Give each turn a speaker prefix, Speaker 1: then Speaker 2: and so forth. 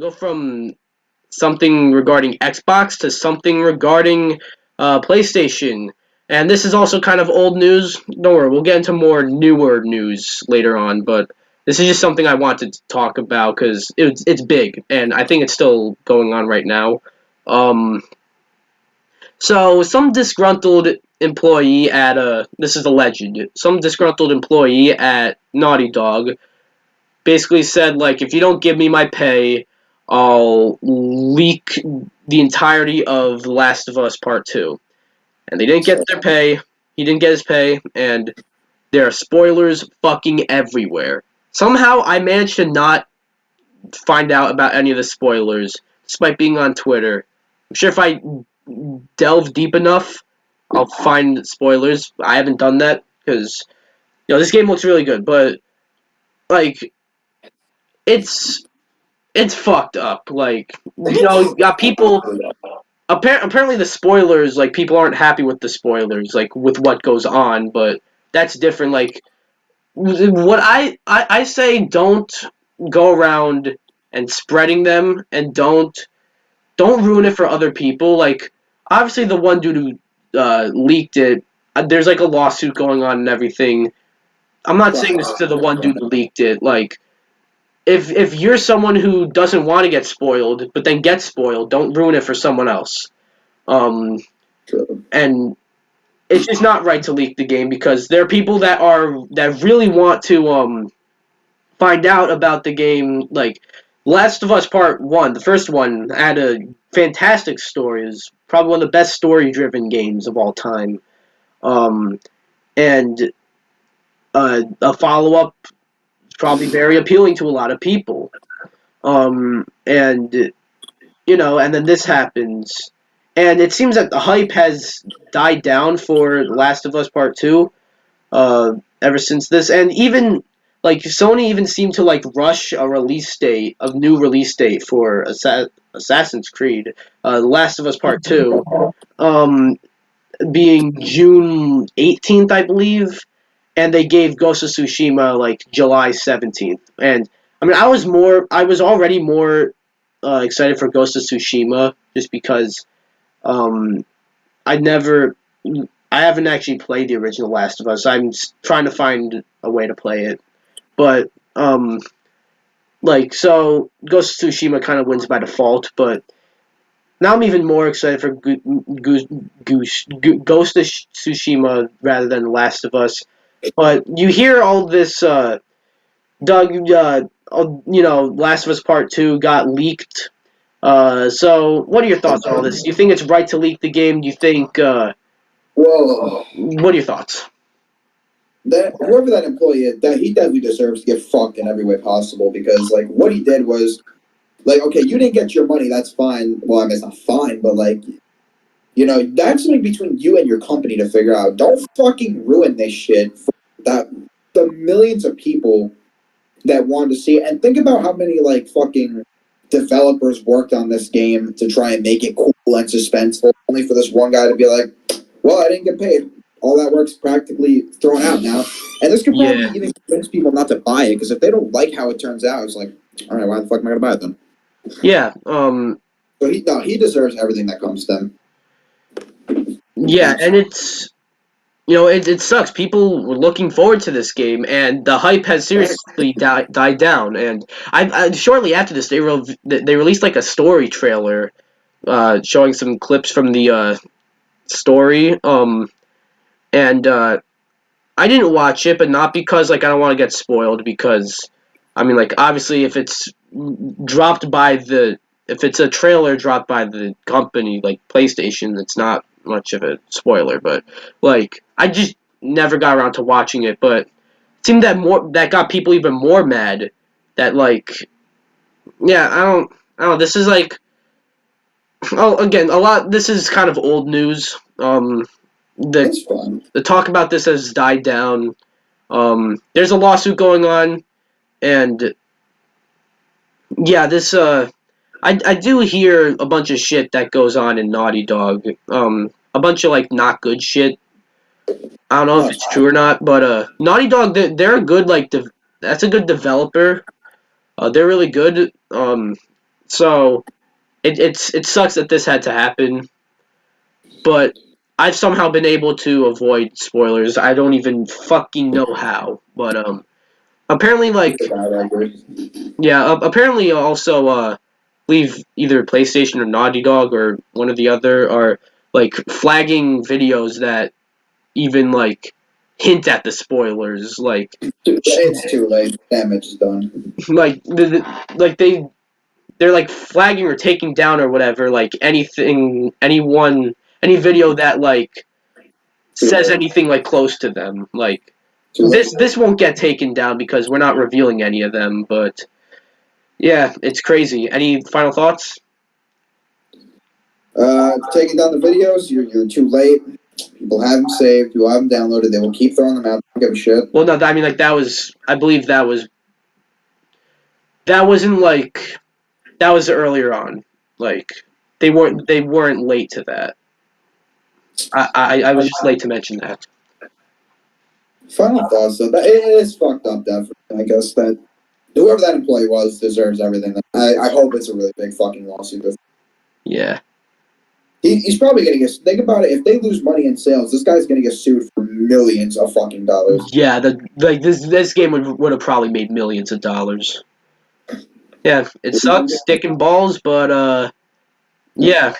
Speaker 1: go from something regarding Xbox to something regarding PlayStation. And this is also kind of old news. Don't worry, we'll get into more newer news later on, but this is just something I wanted to talk about because it's big, and I think it's still going on right now. Um, so some disgruntled employee at this is alleged. Some disgruntled employee at Naughty Dog basically said, like, if you don't give me my pay, I'll leak the entirety of The Last of Us Part 2. And they didn't get their pay. He didn't get his pay, and there are spoilers fucking everywhere. Somehow I managed to not find out about any of the spoilers, despite being on Twitter. I'm sure if I delve deep enough, I'll find spoilers. I haven't done that, because, this game looks really good, but, like, it's it's fucked up. Like, you got people. Apparently, the spoilers, like, people aren't happy with the spoilers, like, with what goes on, but that's different. Like, what I say, don't go around and spreading them, and don't ruin it for other people. Like, obviously, the one dude who leaked it, there's, like, a lawsuit going on and everything. I'm not saying this to the one dude who leaked it. Like, if you're someone who doesn't want to get spoiled, but then gets spoiled, don't ruin it for someone else. And it's just not right to leak the game because there are people that really want to find out about the game. Like, Last of Us Part 1, the first one, had a fantastic story. It's probably one of the best story-driven games of all time. And a follow-up is probably very appealing to a lot of people. And and then this happens, and it seems that the hype has died down for Last of Us Part 2, ever since this, and even, like, Sony even seemed to, like, rush a new release date for Assassin's Creed, The Last of Us Part 2, um, being June 18th, I believe, and they gave Ghost of Tsushima, like, July 17th, and, I mean, I was already more excited for Ghost of Tsushima just because um, I never, I haven't actually played the original Last of Us. I'm trying to find a way to play it, but so Ghost of Tsushima kind of wins by default. But now I'm even more excited for Ghost of Tsushima rather than Last of Us. But you hear all this, Doug. Last of Us Part 2 got leaked. So what are your thoughts on all this? Do you think it's right to leak the game? Do you think,
Speaker 2: Well,
Speaker 1: what are your thoughts?
Speaker 2: that whoever that employee is, that he definitely deserves to get fucked in every way possible because, like, what he did was, like, okay, you didn't get your money, that's fine. Well, I mean, it's not fine, but, like, that's something between you and your company to figure out. Don't fucking ruin this shit for the millions of people that wanted to see it. And think about how many, like, fucking developers worked on this game to try and make it cool and suspenseful, only for this one guy to be like, well, I didn't get paid. All that work's practically thrown out now. And this could probably even convince people not to buy it, because if they don't like how it turns out, it's like, all right, why the fuck am I going to buy it then?
Speaker 1: Yeah.
Speaker 2: So he deserves everything that comes to him.
Speaker 1: Yeah, and it's it sucks. People were looking forward to this game, and the hype has seriously died down. And I shortly after this, they released, like, a story trailer, showing some clips from the story. And I didn't watch it, but not because, like, I don't want to get spoiled. Because, I mean, like, obviously, if it's a trailer dropped by the company, like PlayStation, it's not much of a spoiler. But, like, I just never got around to watching it. But it seemed that got people even more mad. That, like, yeah, I don't. This is like, oh, again, a lot. This is kind of old news.
Speaker 2: It's fun.
Speaker 1: The talk about this has died down. There's a lawsuit going on, and yeah, this I do hear a bunch of shit that goes on in Naughty Dog. A bunch of, like, not good shit. I don't know if it's true or not, but Naughty Dog, they're a good, like, that's a good developer. They're really good. So it sucks that this had to happen, but I've somehow been able to avoid spoilers. I don't even fucking know how, but apparently yeah, apparently also leave either PlayStation or Naughty Dog or one or the other are like flagging videos that even like hint at the spoilers, like
Speaker 2: It's too late. Damage is done.
Speaker 1: like like they're like flagging or taking down or whatever like any video that like says anything like close to them. Like this won't get taken down because we're not revealing any of them, but yeah, it's crazy. Any final thoughts?
Speaker 2: Taking down the videos, you're too late. People have them saved. People have them downloaded. They will keep throwing them out. Don't give a shit.
Speaker 1: Well, no, I mean like that was I believe that wasn't like that was earlier on. Like they weren't late to that. I was just late to mention that.
Speaker 2: Final thoughts, though. That it is fucked up, definitely. I guess that whoever that employee was deserves everything. I hope it's a really big fucking lawsuit.
Speaker 1: Yeah.
Speaker 2: He's probably gonna get. Think about it. If they lose money in sales, this guy's gonna get sued for millions of fucking dollars.
Speaker 1: Yeah, like this game would have probably made millions of dollars. Yeah, it sucks, dick and balls, but yeah,